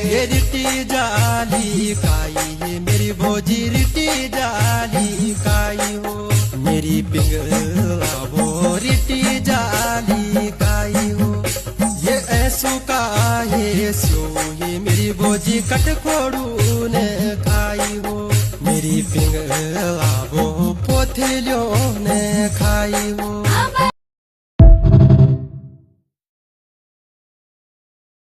ये रिटी जाली काई है मेरी भोजी रिटी जाली काई हो मेरी पिंगला वो रिटी जाली काई हो ये ऐसो का है सो ये मेरी भोजी कटखोड़ू ने खाई हो मेरी पिंगला वो पोथलियों ने खाई हो।